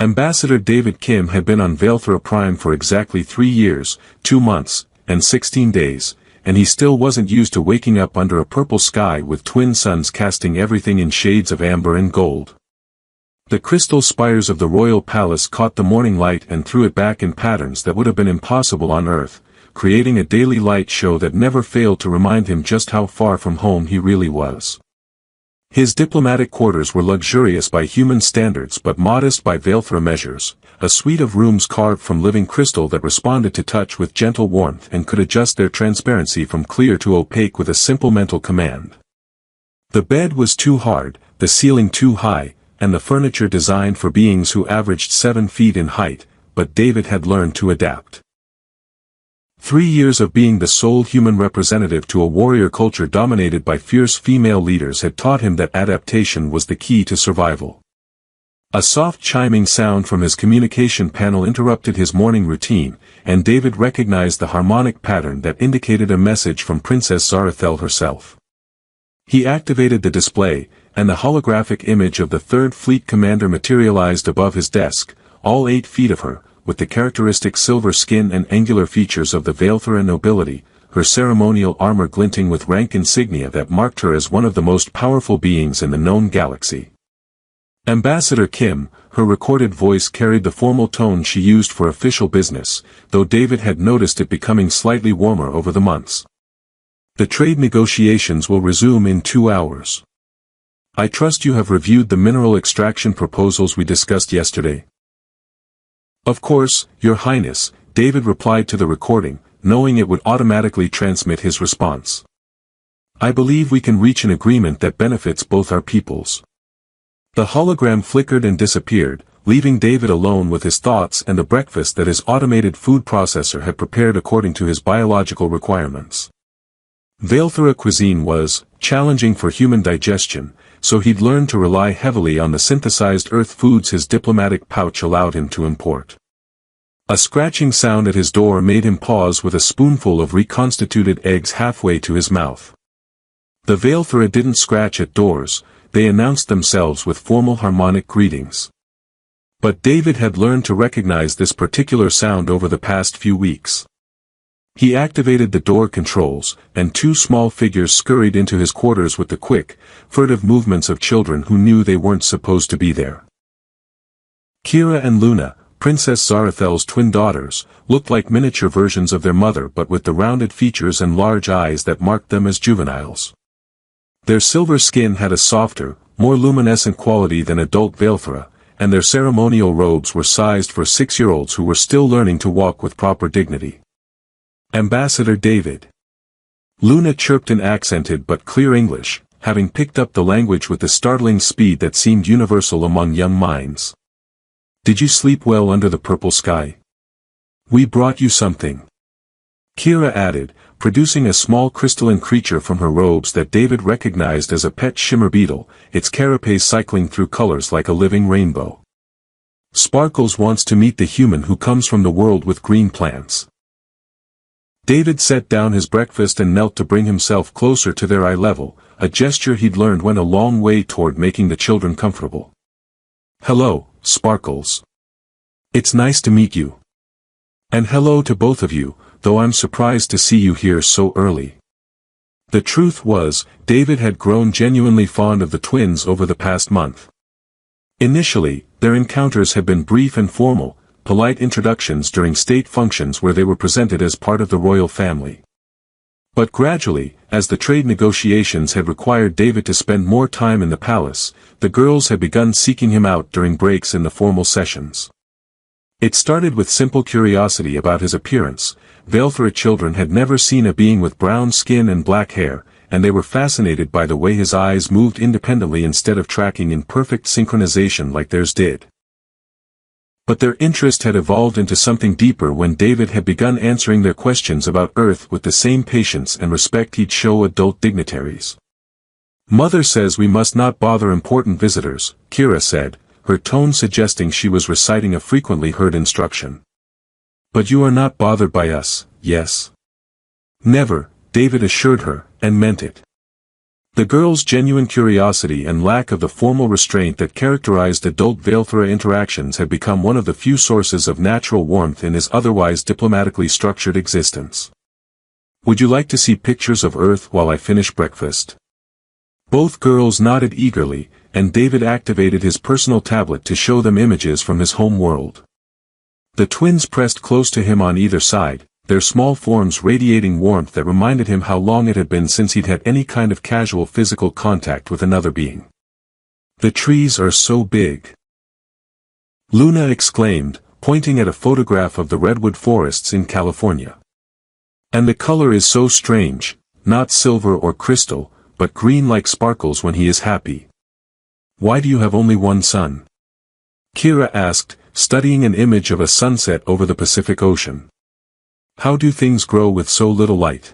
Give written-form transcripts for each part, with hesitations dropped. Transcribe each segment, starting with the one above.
Ambassador David Kim had been on Vaelthra Prime for exactly 3 years, 2 months, and 16 days, and he still wasn't used to waking up under a purple sky with twin suns casting everything in shades of amber and gold. The crystal spires of the royal palace caught the morning light and threw it back in patterns that would have been impossible on Earth, creating a daily light show that never failed to remind him just how far from home he really was. His diplomatic quarters were luxurious by human standards but modest by Vaelthra measures, a suite of rooms carved from living crystal that responded to touch with gentle warmth and could adjust their transparency from clear to opaque with a simple mental command. The bed was too hard, the ceiling too high, and the furniture designed for beings who averaged 7 feet in height, but David had learned to adapt. 3 years of being the sole human representative to a warrior culture dominated by fierce female leaders had taught him that adaptation was the key to survival. A soft chiming sound from his communication panel interrupted his morning routine, and David recognized the harmonic pattern that indicated a message from Princess Zarathel herself. He activated the display, and the holographic image of the Third Fleet commander materialized above his desk, all 8 feet of her, with the characteristic silver skin and angular features of the Vaelthra nobility, her ceremonial armor glinting with rank insignia that marked her as one of the most powerful beings in the known galaxy. Ambassador Kim, her recorded voice carried the formal tone she used for official business, though David had noticed it becoming slightly warmer over the months. The trade negotiations will resume in 2 hours. I trust you have reviewed the mineral extraction proposals we discussed yesterday. Of course, Your Highness, David replied to the recording, knowing it would automatically transmit his response. I believe we can reach an agreement that benefits both our peoples. The hologram flickered and disappeared, leaving David alone with his thoughts and the breakfast that his automated food processor had prepared according to his biological requirements. Vaelthra cuisine was challenging for human digestion, so he'd learned to rely heavily on the synthesized earth foods his diplomatic pouch allowed him to import. A scratching sound at his door made him pause with a spoonful of reconstituted eggs halfway to his mouth. The Vaelthra didn't scratch at doors, they announced themselves with formal harmonic greetings. But David had learned to recognize this particular sound over the past few weeks. He activated the door controls, and 2 small figures scurried into his quarters with the quick, furtive movements of children who knew they weren't supposed to be there. Kira and Luna, Princess Zarathel's twin daughters, looked like miniature versions of their mother but with the rounded features and large eyes that marked them as juveniles. Their silver skin had a softer, more luminescent quality than adult Vaelthra, and their ceremonial robes were sized for 6-year-olds who were still learning to walk with proper dignity. Ambassador David. Luna chirped in accented but clear English, having picked up the language with the startling speed that seemed universal among young minds. Did you sleep well under the purple sky? We brought you something. Kira added, producing a small crystalline creature from her robes that David recognized as a pet shimmer beetle, its carapace cycling through colors like a living rainbow. Sparkles wants to meet the human who comes from the world with green plants. David set down his breakfast and knelt to bring himself closer to their eye level, a gesture he'd learned went a long way toward making the children comfortable. Hello, Sparkles. It's nice to meet you. And hello to both of you, though I'm surprised to see you here so early. The truth was, David had grown genuinely fond of the twins over the past month. Initially, their encounters had been brief and formal, polite introductions during state functions where they were presented as part of the royal family. But gradually, as the trade negotiations had required David to spend more time in the palace, the girls had begun seeking him out during breaks in the formal sessions. It started with simple curiosity about his appearance. Vaelthra children had never seen a being with brown skin and black hair, and they were fascinated by the way his eyes moved independently instead of tracking in perfect synchronization like theirs did. But their interest had evolved into something deeper when David had begun answering their questions about Earth with the same patience and respect he'd show adult dignitaries. Mother says we must not bother important visitors, Kira said, her tone suggesting she was reciting a frequently heard instruction. But you are not bothered by us, yes? Never, David assured her, and meant it. The girl's genuine curiosity and lack of the formal restraint that characterized adult Valethera interactions had become one of the few sources of natural warmth in his otherwise diplomatically structured existence. "Would you like to see pictures of Earth while I finish breakfast?" Both girls nodded eagerly, and David activated his personal tablet to show them images from his home world. The twins pressed close to him on either side, their small forms radiating warmth that reminded him how long it had been since he'd had any kind of casual physical contact with another being. "The trees are so big," Luna exclaimed, pointing at a photograph of the redwood forests in California. "And the color is so strange, not silver or crystal, but green like sparkles when he is happy. Why do you have only one son?" Kira asked, studying an image of a sunset over the Pacific Ocean. "How do things grow with so little light?"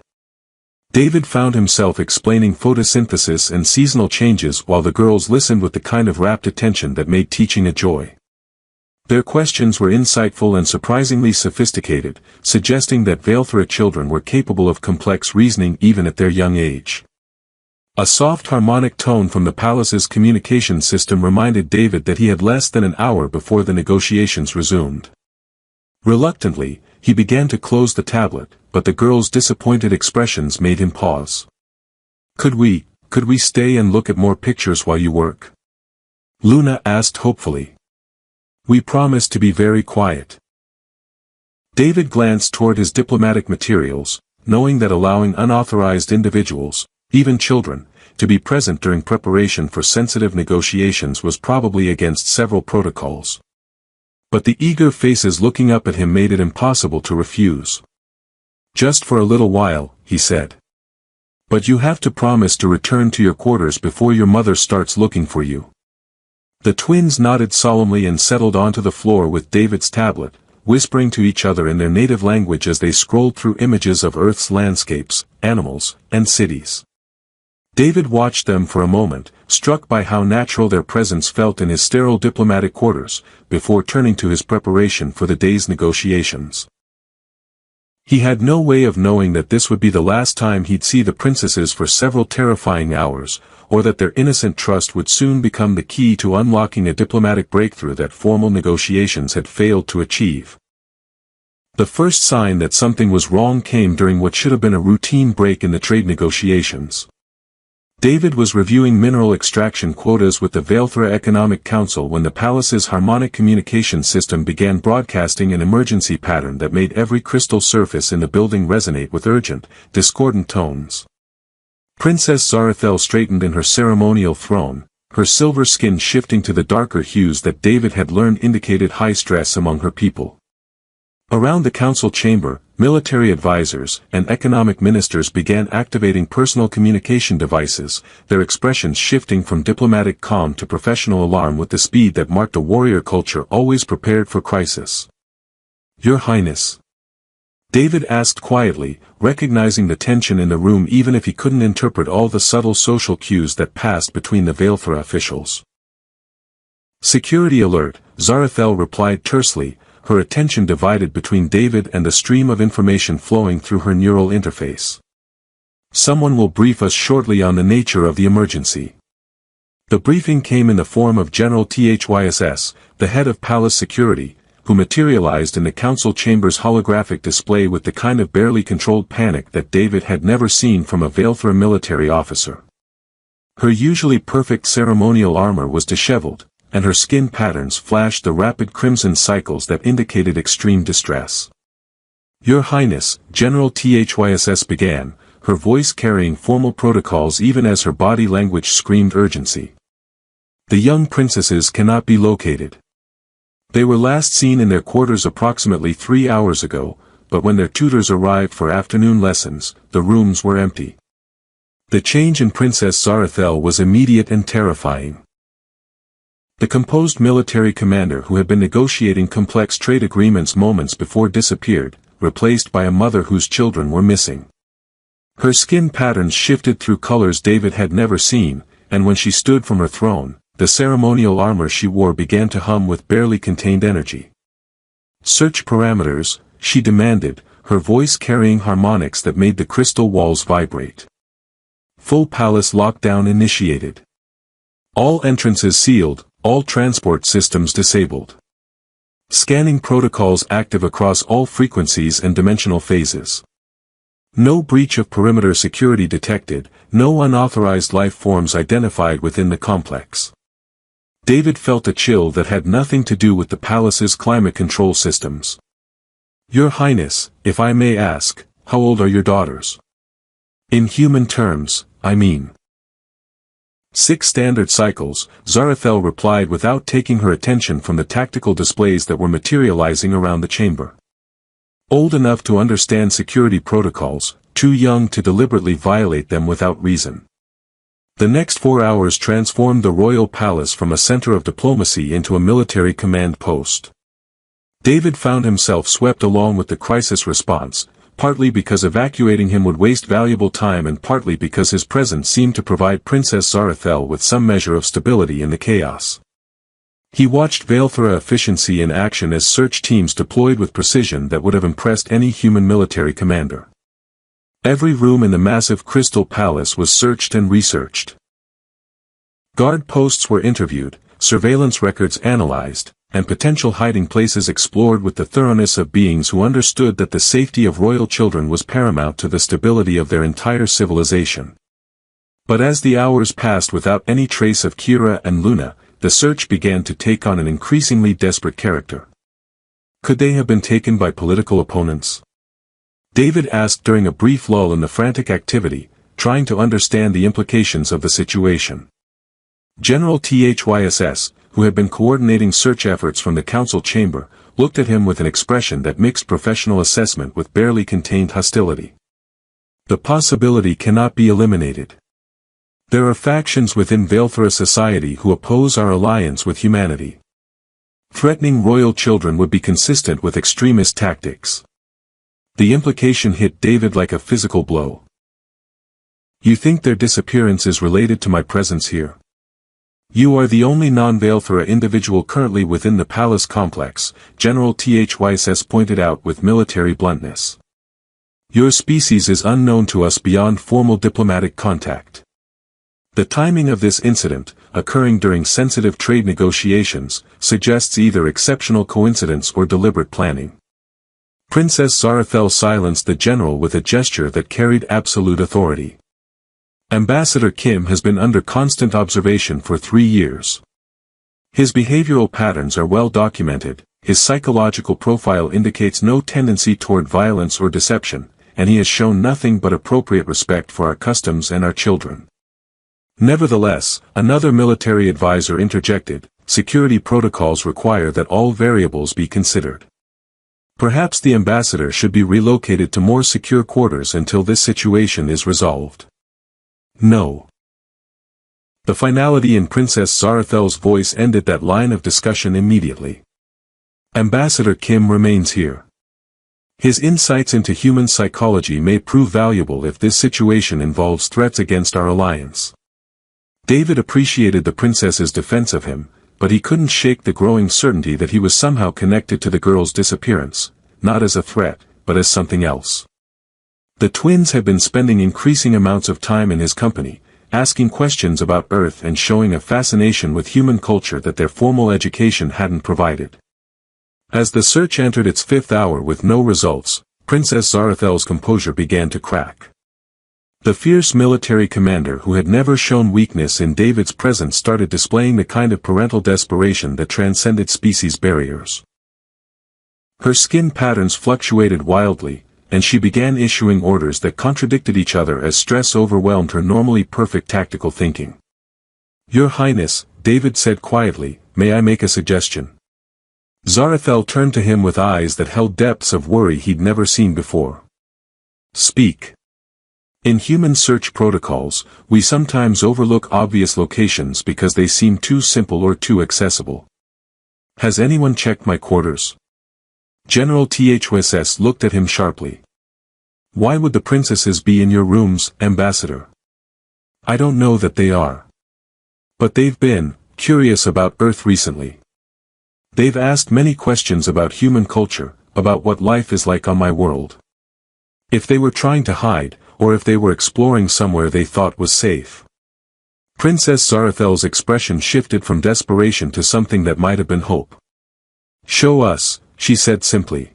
David found himself explaining photosynthesis and seasonal changes while the girls listened with the kind of rapt attention that made teaching a joy. Their questions were insightful and surprisingly sophisticated, suggesting that Valethera children were capable of complex reasoning even at their young age. A soft harmonic tone from the palace's communication system reminded David that he had less than an hour before the negotiations resumed. Reluctantly, he began to close the tablet, but the girl's disappointed expressions made him pause. Could we stay and look at more pictures while you work?" Luna asked hopefully. "We promise to be very quiet." David glanced toward his diplomatic materials, knowing that allowing unauthorized individuals, even children, to be present during preparation for sensitive negotiations was probably against several protocols. But the eager faces looking up at him made it impossible to refuse. "Just for a little while," he said. "But you have to promise to return to your quarters before your mother starts looking for you." The twins nodded solemnly and settled onto the floor with David's tablet, whispering to each other in their native language as they scrolled through images of Earth's landscapes, animals, and cities. David watched them for a moment, struck by how natural their presence felt in his sterile diplomatic quarters, before turning to his preparation for the day's negotiations. He had no way of knowing that this would be the last time he'd see the princesses for several terrifying hours, or that their innocent trust would soon become the key to unlocking a diplomatic breakthrough that formal negotiations had failed to achieve. The first sign that something was wrong came during what should have been a routine break in the trade negotiations. David was reviewing mineral extraction quotas with the Valethera Economic Council when the palace's harmonic communication system began broadcasting an emergency pattern that made every crystal surface in the building resonate with urgent, discordant tones. Princess Zarathel straightened in her ceremonial throne, her silver skin shifting to the darker hues that David had learned indicated high stress among her people. Around the council chamber, military advisors and economic ministers began activating personal communication devices, their expressions shifting from diplomatic calm to professional alarm with the speed that marked a warrior culture always prepared for crisis. "Your Highness," David asked quietly, recognizing the tension in the room even if he couldn't interpret all the subtle social cues that passed between the Valethera officials. "Security alert," Zarathel replied tersely, her attention divided between David and the stream of information flowing through her neural interface. "Someone will brief us shortly on the nature of the emergency." The briefing came in the form of General Thyss, the head of palace security, who materialized in the council chamber's holographic display with the kind of barely controlled panic that David had never seen from a Valethera military officer. Her usually perfect ceremonial armor was disheveled, and her skin patterns flashed the rapid crimson cycles that indicated extreme distress. "Your Highness," General Thyss began, her voice carrying formal protocols even as her body language screamed urgency. "The young princesses cannot be located. They were last seen in their quarters approximately 3 hours ago, but when their tutors arrived for afternoon lessons, the rooms were empty." The change in Princess Zarathel was immediate and terrifying. The composed military commander who had been negotiating complex trade agreements moments before disappeared, replaced by a mother whose children were missing. Her skin patterns shifted through colors David had never seen, and when she stood from her throne, the ceremonial armor she wore began to hum with barely contained energy. "Search parameters," she demanded, her voice carrying harmonics that made the crystal walls vibrate. Full palace lockdown initiated. All entrances sealed, all transport systems disabled. Scanning protocols active across all frequencies and dimensional phases. No breach of perimeter security detected, no unauthorized life forms identified within the complex. David felt a chill that had nothing to do with the palace's climate control systems. Your Highness, if I may ask, how old are your daughters? In human terms, I mean. 6 standard cycles, Zarathel replied without taking her attention from the tactical displays that were materializing around the chamber. Old enough to understand security protocols, too young to deliberately violate them without reason. The next 4 hours transformed the royal palace from a center of diplomacy into a military command post. David found himself swept along with the crisis response, partly because evacuating him would waste valuable time and partly because his presence seemed to provide Princess Zarathel with some measure of stability in the chaos. He watched Valethera efficiency in action as search teams deployed with precision that would have impressed any human military commander. Every room in the massive Crystal Palace was searched and researched. Guard posts were interviewed, surveillance records analyzed, and potential hiding places explored with the thoroughness of beings who understood that the safety of royal children was paramount to the stability of their entire civilization. But as the hours passed without any trace of Kira and Luna, the search began to take on an increasingly desperate character. Could they have been taken by political opponents? David asked during a brief lull in the frantic activity, trying to understand the implications of the situation. General Thyss, who had been coordinating search efforts from the council chamber, looked at him with an expression that mixed professional assessment with barely contained hostility. The possibility cannot be eliminated. There are factions within Valethera society who oppose our alliance with humanity. Threatening royal children would be consistent with extremist tactics. The implication hit David like a physical blow. You think their disappearance is related to my presence here? You are the only non-Valethera individual currently within the palace complex, General Thyss pointed out with military bluntness. Your species is unknown to us beyond formal diplomatic contact. The timing of this incident, occurring during sensitive trade negotiations, suggests either exceptional coincidence or deliberate planning. Princess Zarathel silenced the general with a gesture that carried absolute authority. Ambassador Kim has been under constant observation for 3 years. His behavioral patterns are well documented, his psychological profile indicates no tendency toward violence or deception, and he has shown nothing but appropriate respect for our customs and our children. Nevertheless, another military advisor interjected, security protocols require that all variables be considered. Perhaps the ambassador should be relocated to more secure quarters until this situation is resolved. No. The finality in Princess Zarathel's voice ended that line of discussion immediately. Ambassador Kim remains here. His insights into human psychology may prove valuable if this situation involves threats against our alliance. David appreciated the princess's defense of him, but he couldn't shake the growing certainty that he was somehow connected to the girl's disappearance, not as a threat, but as something else. The twins had been spending increasing amounts of time in his company, asking questions about Earth and showing a fascination with human culture that their formal education hadn't provided. As the search entered its 5th hour with no results, Princess Zarathel's composure began to crack. The fierce military commander who had never shown weakness in David's presence started displaying the kind of parental desperation that transcended species barriers. Her skin patterns fluctuated wildly, and she began issuing orders that contradicted each other as stress overwhelmed her normally perfect tactical thinking. Your Highness, David said quietly, may I make a suggestion? Zarathel turned to him with eyes that held depths of worry he'd never seen before. Speak. In human search protocols, we sometimes overlook obvious locations because they seem too simple or too accessible. Has anyone checked my quarters? General Thyss looked at him sharply. Why would the princesses be in your rooms, Ambassador? I don't know that they are. But they've been curious about Earth recently. They've asked many questions about human culture, about what life is like on my world. If they were trying to hide, or if they were exploring somewhere they thought was safe. Princess Zarathel's expression shifted from desperation to something that might have been hope. "Show us," she said simply.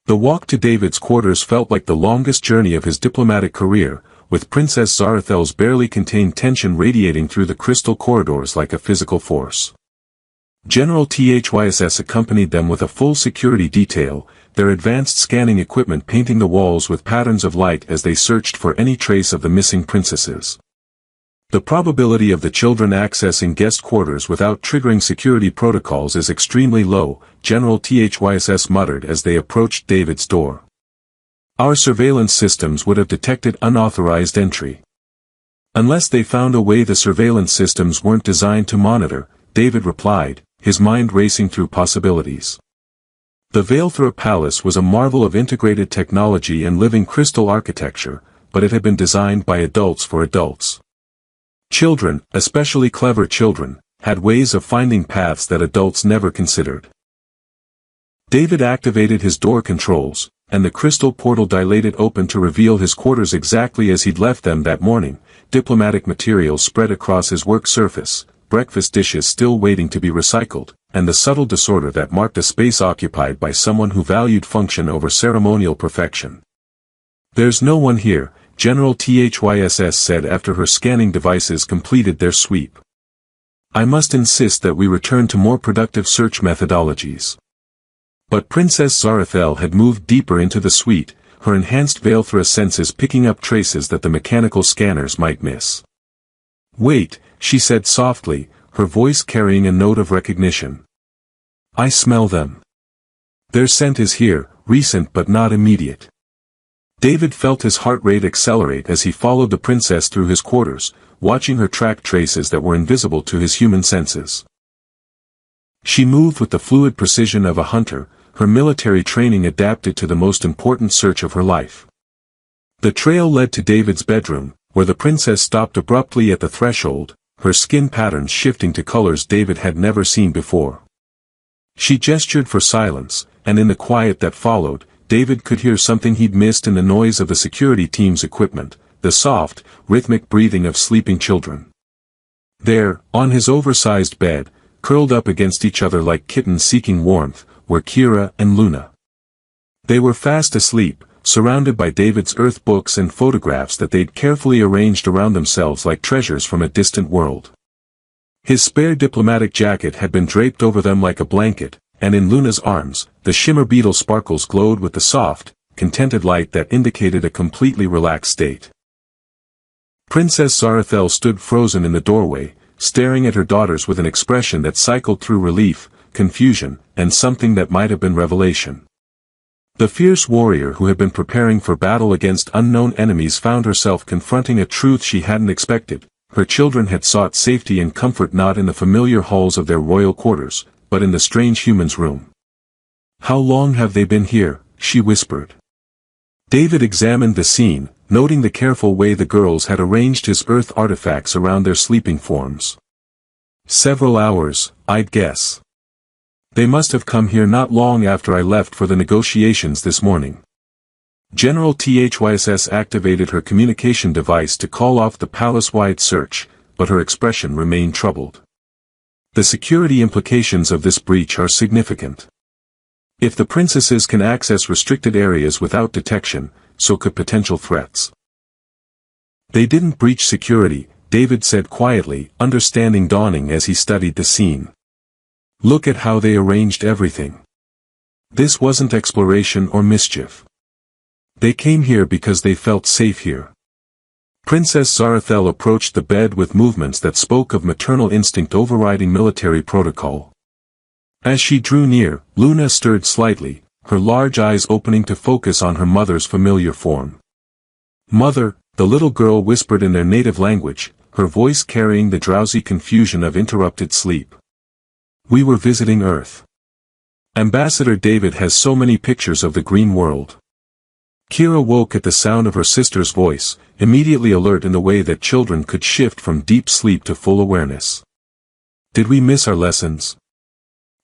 The walk to David's quarters felt like the longest journey of his diplomatic career, with Princess Zarathel's barely contained tension radiating through the crystal corridors like a physical force. General Thyss accompanied them with a full security detail, their advanced scanning equipment painting the walls with patterns of light as they searched for any trace of the missing princesses. The probability of the children accessing guest quarters without triggering security protocols is extremely low, General Thyss muttered as they approached David's door. "Our surveillance systems would have detected unauthorized entry. Unless they found a way the surveillance systems weren't designed to monitor," David replied, his mind racing through possibilities. The Valethra Palace was a marvel of integrated technology and living crystal architecture, but it had been designed by adults for adults. Children, especially clever children, had ways of finding paths that adults never considered. David activated his door controls, and the crystal portal dilated open to reveal his quarters exactly as he'd left them that morning, diplomatic materials spread across his work surface, breakfast dishes still waiting to be recycled, and the subtle disorder that marked a space occupied by someone who valued function over ceremonial perfection. "There's no one here," General Thyss said after her scanning devices completed their sweep. "I must insist that we return to more productive search methodologies." But Princess Zarathel had moved deeper into the suite, her enhanced Valethra senses picking up traces that the mechanical scanners might miss. "Wait," she said softly, her voice carrying a note of recognition. "I smell them. Their scent is here, recent but not immediate." David felt his heart rate accelerate as he followed the princess through his quarters, watching her track traces that were invisible to his human senses. She moved with the fluid precision of a hunter, her military training adapted to the most important search of her life. The trail led to David's bedroom, where the princess stopped abruptly at the threshold, her skin patterns shifting to colors David had never seen before. She gestured for silence, and in the quiet that followed, David could hear something he'd missed in the noise of the security team's equipment, the soft, rhythmic breathing of sleeping children. There, on his oversized bed, curled up against each other like kittens seeking warmth, were Kira and Luna. They were fast asleep, surrounded by David's Earth books and photographs that they'd carefully arranged around themselves like treasures from a distant world. His spare diplomatic jacket had been draped over them like a blanket, and in Luna's arms, the shimmer beetle sparkles glowed with the soft, contented light that indicated a completely relaxed state. Princess Zarathel stood frozen in the doorway, staring at her daughters with an expression that cycled through relief, confusion, and something that might have been revelation. The fierce warrior who had been preparing for battle against unknown enemies found herself confronting a truth she hadn't expected. Her children had sought safety and comfort not in the familiar halls of their royal quarters, but in the strange human's room. "How long have they been here?" she whispered. David examined the scene, noting the careful way the girls had arranged his Earth artifacts around their sleeping forms. "Several hours, I'd guess. They must have come here not long after I left for the negotiations this morning." General Thyss activated her communication device to call off the palace-wide search, but her expression remained troubled. "The security implications of this breach are significant. If the princesses can access restricted areas without detection, so could potential threats." "They didn't breach security," David said quietly, understanding dawning as he studied the scene. "Look at how they arranged everything. This wasn't exploration or mischief. They came here because they felt safe here." Princess Zarathel approached the bed with movements that spoke of maternal instinct overriding military protocol. As she drew near, Luna stirred slightly, her large eyes opening to focus on her mother's familiar form. "Mother," the little girl whispered in their native language, her voice carrying the drowsy confusion of interrupted sleep. "We were visiting Earth. Ambassador David has so many pictures of the green world." Kira woke at the sound of her sister's voice, immediately alert in the way that children could shift from deep sleep to full awareness. "Did we miss our lessons?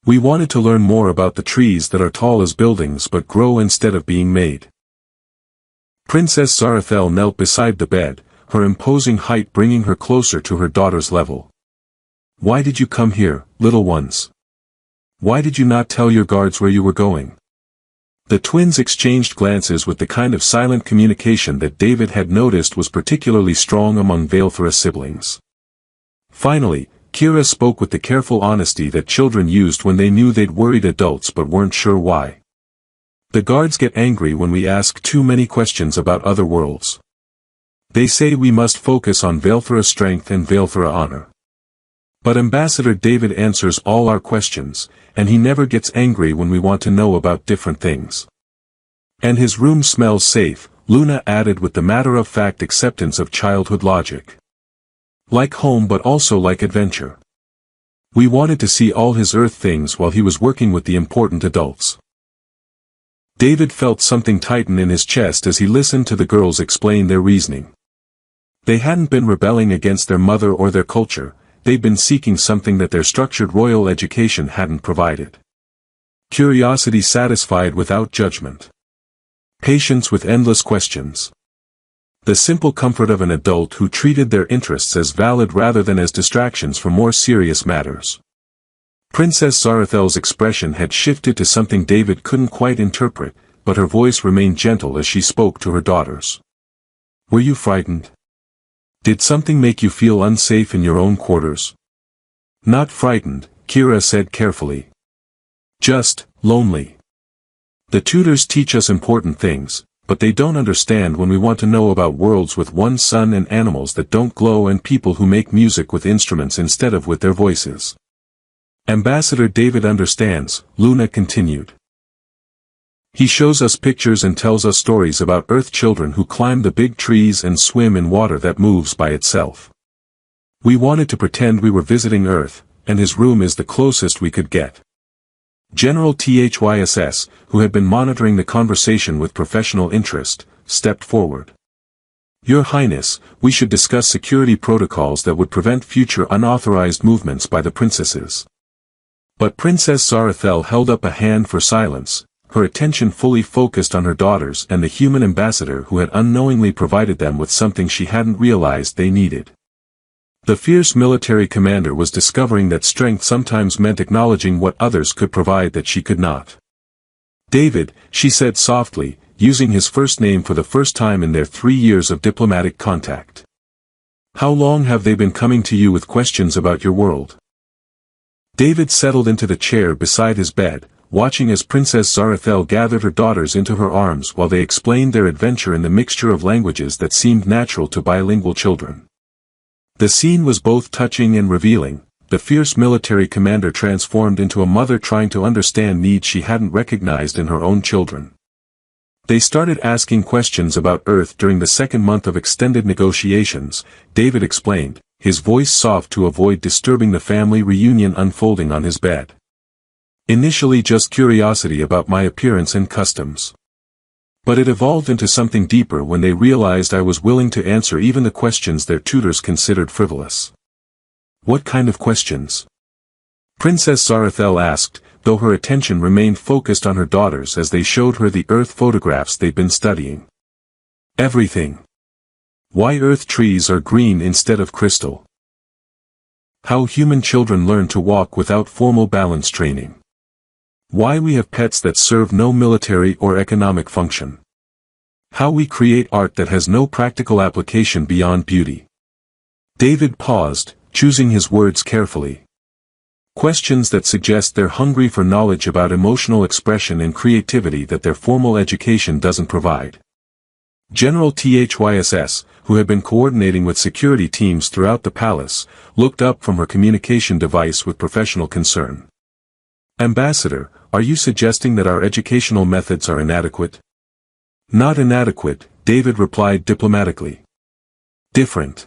We wanted to learn more about the trees that are tall as buildings but grow instead of being made." Princess Zarathel knelt beside the bed, her imposing height bringing her closer to her daughter's level. "Why did you come here, little ones? Why did you not tell your guards where you were going?" The twins exchanged glances with the kind of silent communication that David had noticed was particularly strong among Valethra siblings. Finally, Kira spoke with the careful honesty that children used when they knew they'd worried adults but weren't sure why. "The guards get angry when we ask too many questions about other worlds. They say we must focus on Valethra strength and Valethra honor. But Ambassador David answers all our questions, and he never gets angry when we want to know about different things. And his room smells safe," Luna added with the matter-of-fact acceptance of childhood logic. "Like home but also like adventure. We wanted to see all his Earth things while he was working with the important adults." David felt something tighten in his chest as he listened to the girls explain their reasoning. They hadn't been rebelling against their mother or their culture, they'd been seeking something that their structured royal education hadn't provided. Curiosity satisfied without judgment. Patience with endless questions. The simple comfort of an adult who treated their interests as valid rather than as distractions from more serious matters. Princess Zarathel's expression had shifted to something David couldn't quite interpret, but her voice remained gentle as she spoke to her daughters. "Were you frightened? Did something make you feel unsafe in your own quarters?" "Not frightened," Kira said carefully. "Just lonely. The tutors teach us important things, but they don't understand when we want to know about worlds with one sun and animals that don't glow and people who make music with instruments instead of with their voices." "Ambassador David understands," Luna continued. "He shows us pictures and tells us stories about Earth children who climb the big trees and swim in water that moves by itself. We wanted to pretend we were visiting Earth, and his room is the closest we could get." General Thyss, who had been monitoring the conversation with professional interest, stepped forward. "Your Highness, we should discuss security protocols that would prevent future unauthorized movements by the princesses." But Princess Zarathel held up a hand for silence, her attention fully focused on her daughters and the human ambassador who had unknowingly provided them with something she hadn't realized they needed. The fierce military commander was discovering that strength sometimes meant acknowledging what others could provide that she could not. "David," she said softly, using his first name for the first time in their 3 years of diplomatic contact. "How long have they been coming to you with questions about your world?" David settled into the chair beside his bed, watching as Princess Zarathel gathered her daughters into her arms while they explained their adventure in the mixture of languages that seemed natural to bilingual children. The scene was both touching and revealing, the fierce military commander transformed into a mother trying to understand needs she hadn't recognized in her own children. They started asking questions about Earth during the second month of extended negotiations, David explained, his voice soft to avoid disturbing the family reunion unfolding on his bed. "Initially just curiosity about my appearance and customs. But it evolved into something deeper when they realized I was willing to answer even the questions their tutors considered frivolous." "What kind of questions?" Princess Zarathel asked, though her attention remained focused on her daughters as they showed her the Earth photographs they'd been studying. "Everything. Why Earth trees are green instead of crystal. How human children learn to walk without formal balance training. Why we have pets that serve no military or economic function. How we create art that has no practical application beyond beauty." David paused, choosing his words carefully. Questions that suggest they're hungry for knowledge about emotional expression and creativity that their formal education doesn't provide. General Thyss, who had been coordinating with security teams throughout the palace, looked up from her communication device with professional concern. "Ambassador, are you suggesting that our educational methods are inadequate?" "Not inadequate," David replied diplomatically. "Different.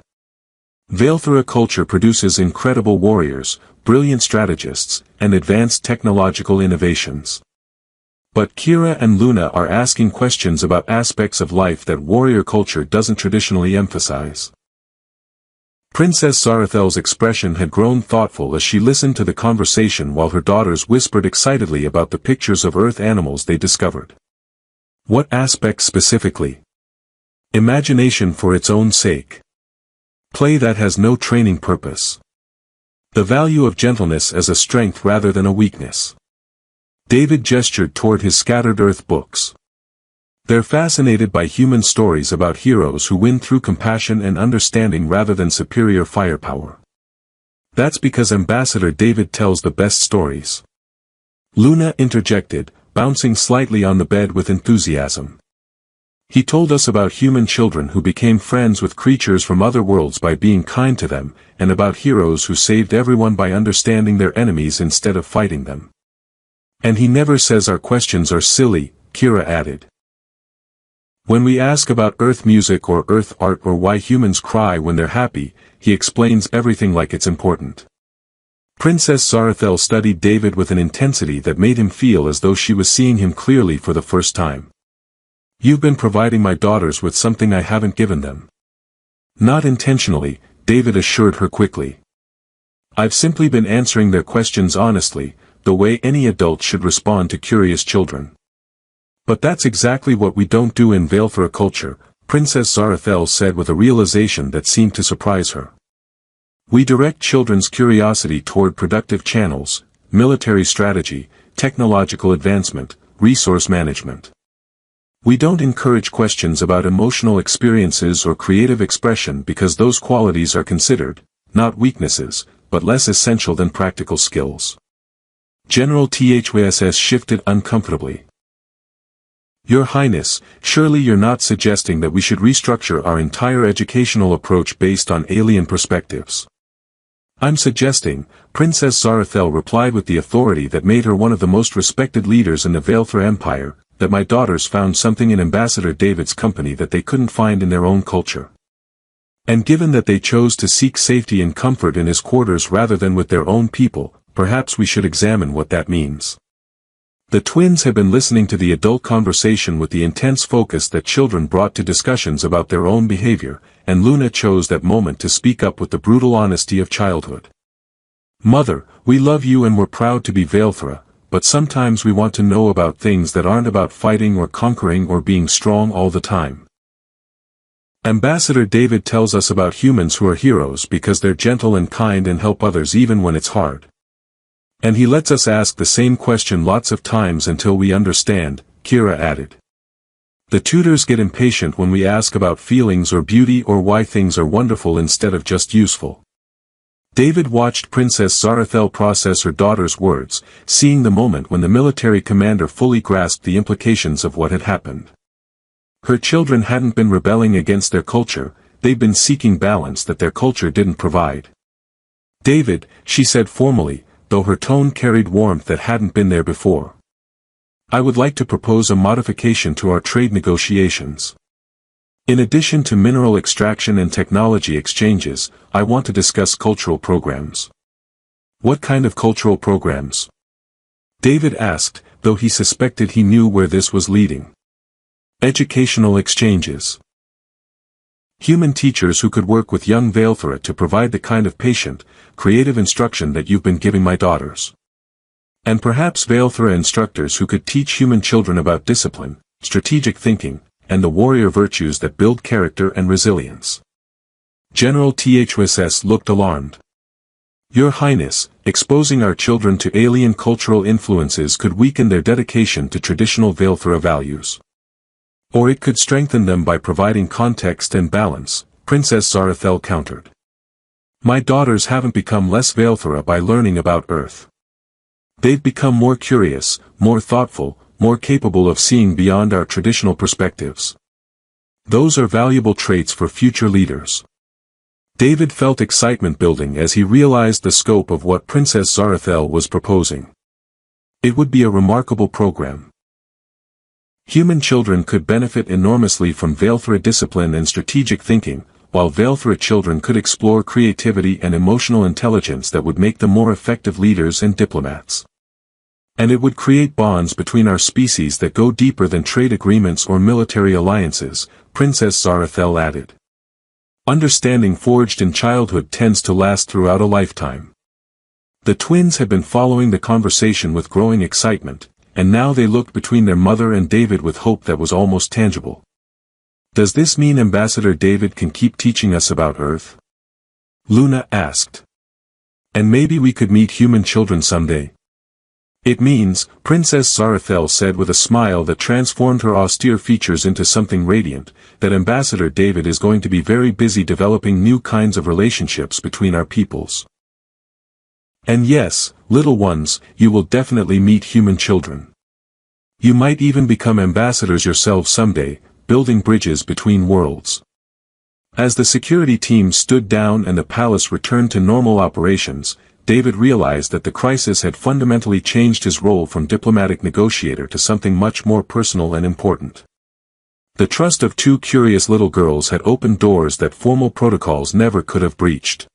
Valethra culture produces incredible warriors, brilliant strategists, and advanced technological innovations. But Kira and Luna are asking questions about aspects of life that warrior culture doesn't traditionally emphasize." Princess Zarathel's expression had grown thoughtful as she listened to the conversation while her daughters whispered excitedly about the pictures of Earth animals they discovered. "What aspects specifically?" Imagination for its own sake. Play that has no training purpose. The value of gentleness as a strength rather than a weakness. David gestured toward his scattered Earth books. They're fascinated by human stories about heroes who win through compassion and understanding rather than superior firepower. That's because Ambassador David tells the best stories. Luna interjected, bouncing slightly on the bed with enthusiasm. He told us about human children who became friends with creatures from other worlds by being kind to them, and about heroes who saved everyone by understanding their enemies instead of fighting them. And he never says our questions are silly, Kira added. When we ask about Earth music or Earth art or why humans cry when they're happy, he explains everything like it's important. Princess Zarathel studied David with an intensity that made him feel as though she was seeing him clearly for the first time. You've been providing my daughters with something I haven't given them. Not intentionally, David assured her quickly. I've simply been answering their questions honestly, the way any adult should respond to curious children. But that's exactly what we don't do in Valephra culture, Princess Zarathel said with a realization that seemed to surprise her. We direct children's curiosity toward productive channels, military strategy, technological advancement, resource management. We don't encourage questions about emotional experiences or creative expression because those qualities are considered, not weaknesses, but less essential than practical skills. General Thwss shifted uncomfortably. Your Highness, surely you're not suggesting that we should restructure our entire educational approach based on alien perspectives. I'm suggesting, Princess Zarathel replied with the authority that made her one of the most respected leaders in the Valephra Empire, that my daughters found something in Ambassador David's company that they couldn't find in their own culture. And given that they chose to seek safety and comfort in his quarters rather than with their own people, perhaps we should examine what that means. The twins had been listening to the adult conversation with the intense focus that children brought to discussions about their own behavior, and Luna chose that moment to speak up with the brutal honesty of childhood. Mother, we love you and we're proud to be Valephra, but sometimes we want to know about things that aren't about fighting or conquering or being strong all the time. Ambassador David tells us about humans who are heroes because they're gentle and kind and help others even when it's hard. And he lets us ask the same question lots of times until we understand, Kira added. The tutors get impatient when we ask about feelings or beauty or why things are wonderful instead of just useful. David watched Princess Zarathel process her daughter's words, seeing the moment when the military commander fully grasped the implications of what had happened. Her children hadn't been rebelling against their culture, they'd been seeking balance that their culture didn't provide. David, she said formally, though her tone carried warmth that hadn't been there before. I would like to propose a modification to our trade negotiations. In addition to mineral extraction and technology exchanges, I want to discuss cultural programs. What kind of cultural programs? David asked, though he suspected he knew where this was leading. Educational exchanges. Human teachers who could work with young Valephra to provide the kind of patient, creative instruction that you've been giving my daughters. And perhaps Valephra instructors who could teach human children about discipline, strategic thinking, and the warrior virtues that build character and resilience. General Thwss looked alarmed. Your Highness, exposing our children to alien cultural influences could weaken their dedication to traditional Valephra values. Or it could strengthen them by providing context and balance, Princess Zarathel countered. My daughters haven't become less Valephra by learning about Earth. They've become more curious, more thoughtful, more capable of seeing beyond our traditional perspectives. Those are valuable traits for future leaders. David felt excitement building as he realized the scope of what Princess Zarathel was proposing. It would be a remarkable program. Human children could benefit enormously from Valephra discipline and strategic thinking, while Valephra children could explore creativity and emotional intelligence that would make them more effective leaders and diplomats. And it would create bonds between our species that go deeper than trade agreements or military alliances, Princess Zarathel added. Understanding forged in childhood tends to last throughout a lifetime. The twins had been following the conversation with growing excitement, and now they looked between their mother and David with hope that was almost tangible. Does this mean Ambassador David can keep teaching us about Earth? Luna asked. And maybe we could meet human children someday. It means, Princess Zarathel said with a smile that transformed her austere features into something radiant, that Ambassador David is going to be very busy developing new kinds of relationships between our peoples. And yes, little ones, you will definitely meet human children. You might even become ambassadors yourselves someday, building bridges between worlds. As the security team stood down and the palace returned to normal operations, David realized that the crisis had fundamentally changed his role from diplomatic negotiator to something much more personal and important. The trust of two curious little girls had opened doors that formal protocols never could have breached.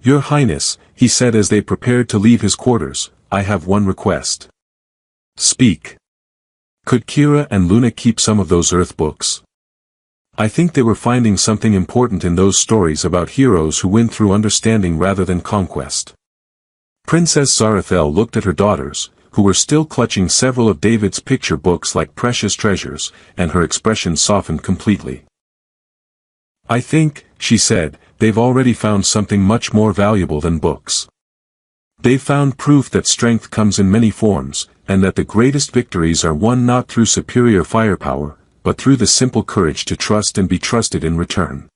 "Your Highness," he said as they prepared to leave his quarters, "I have one request." "Speak." Could Kira and Luna keep some of those Earth books? I think they were finding something important in those stories about heroes who win through understanding rather than conquest. Princess Zarathel looked at her daughters, who were still clutching several of David's picture books like precious treasures, and her expression softened completely. "I think," she said, "they've already found something much more valuable than books. They've found proof that strength comes in many forms, and that the greatest victories are won not through superior firepower, but through the simple courage to trust and be trusted in return."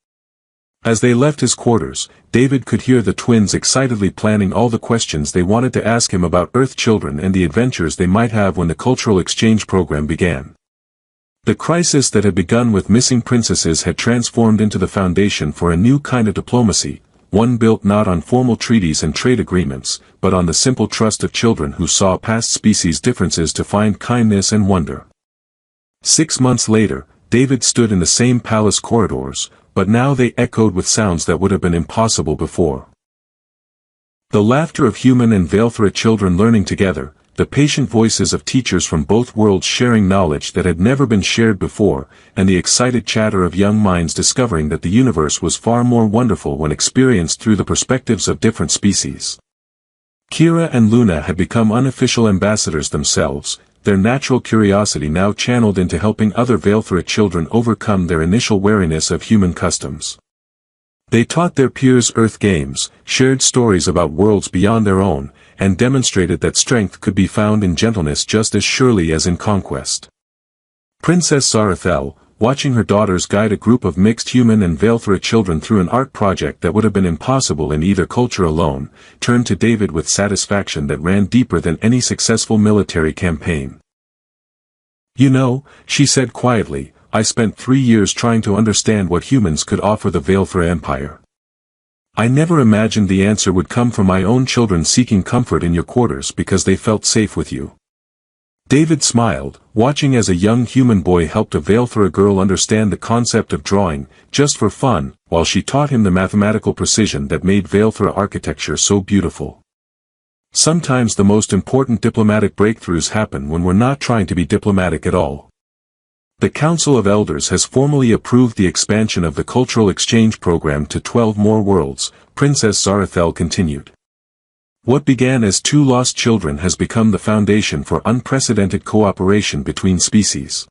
As they left his quarters, David could hear the twins excitedly planning all the questions they wanted to ask him about Earth children and the adventures they might have when the cultural exchange program began. The crisis that had begun with missing princesses had transformed into the foundation for a new kind of diplomacy, one built not on formal treaties and trade agreements, but on the simple trust of children who saw past species differences to find kindness and wonder. 6 months later, David stood in the same palace corridors, but now they echoed with sounds that would have been impossible before. The laughter of human and Velthra children learning together, the patient voices of teachers from both worlds sharing knowledge that had never been shared before, and the excited chatter of young minds discovering that the universe was far more wonderful when experienced through the perspectives of different species. Kira and Luna had become unofficial ambassadors themselves, their natural curiosity now channeled into helping other Velthra children overcome their initial wariness of human customs. They taught their peers Earth games, shared stories about worlds beyond their own, and demonstrated that strength could be found in gentleness just as surely as in conquest. Princess Zarathel, watching her daughters guide a group of mixed human and Velthra children through an art project that would have been impossible in either culture alone, turned to David with satisfaction that ran deeper than any successful military campaign. "You know," she said quietly, "I spent 3 years trying to understand what humans could offer the Velthra Empire. I never imagined the answer would come from my own children seeking comfort in your quarters because they felt safe with you." David smiled, watching as a young human boy helped a Velthra girl understand the concept of drawing, just for fun, while she taught him the mathematical precision that made Velthra architecture so beautiful. Sometimes the most important diplomatic breakthroughs happen when we're not trying to be diplomatic at all. The Council of Elders has formally approved the expansion of the cultural exchange program to 12 more worlds, Princess Zarathel continued. What began as 2 lost children has become the foundation for unprecedented cooperation between species.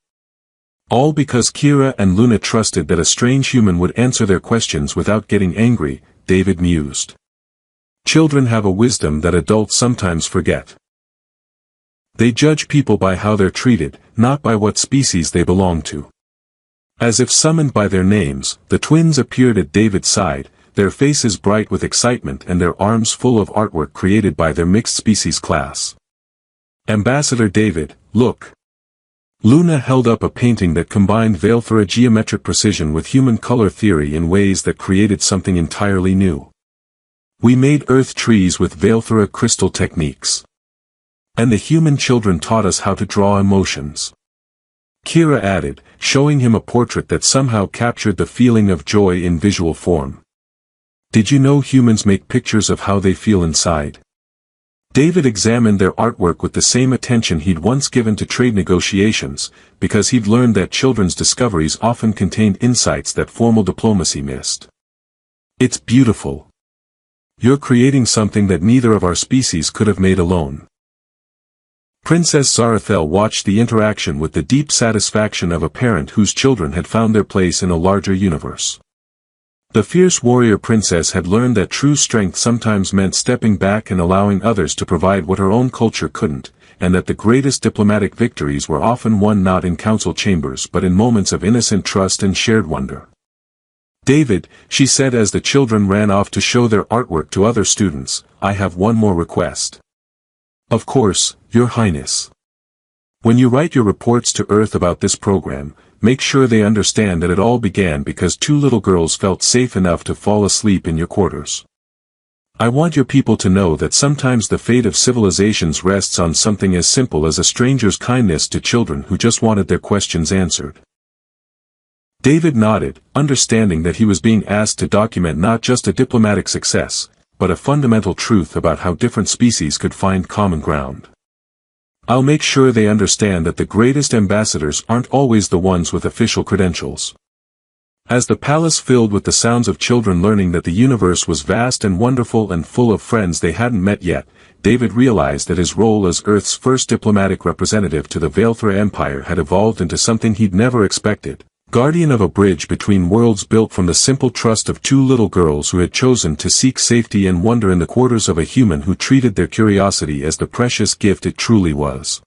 All because Kira and Luna trusted that a strange human would answer their questions without getting angry, David mused. Children have a wisdom that adults sometimes forget. They judge people by how they're treated, not by what species they belong to. As if summoned by their names, the twins appeared at David's side, their faces bright with excitement and their arms full of artwork created by their mixed species class. "Ambassador David, look." Luna held up a painting that combined Velthra geometric precision with human color theory in ways that created something entirely new. "We made Earth trees with Velthra crystal techniques. And the human children taught us how to draw emotions." Kira added, showing him a portrait that somehow captured the feeling of joy in visual form. "Did you know humans make pictures of how they feel inside?" David examined their artwork with the same attention he'd once given to trade negotiations, because he'd learned that children's discoveries often contained insights that formal diplomacy missed. "It's beautiful. You're creating something that neither of our species could have made alone." Princess Zarathel watched the interaction with the deep satisfaction of a parent whose children had found their place in a larger universe. The fierce warrior princess had learned that true strength sometimes meant stepping back and allowing others to provide what her own culture couldn't, and that the greatest diplomatic victories were often won not in council chambers but in moments of innocent trust and shared wonder. "David," she said as the children ran off to show their artwork to other students, "I have one more request." "Of course, Your Highness. When you write your reports to Earth about this program, make sure they understand that it all began because two little girls felt safe enough to fall asleep in your quarters. I want your people to know that sometimes the fate of civilizations rests on something as simple as a stranger's kindness to children who just wanted their questions answered." David nodded, understanding that he was being asked to document not just a diplomatic success, but a fundamental truth about how different species could find common ground. "I'll make sure they understand that the greatest ambassadors aren't always the ones with official credentials." As the palace filled with the sounds of children learning that the universe was vast and wonderful and full of friends they hadn't met yet, David realized that his role as Earth's first diplomatic representative to the Valethra Empire had evolved into something he'd never expected. Guardian of a bridge between worlds built from the simple trust of two little girls who had chosen to seek safety and wonder in the quarters of a human who treated their curiosity as the precious gift it truly was.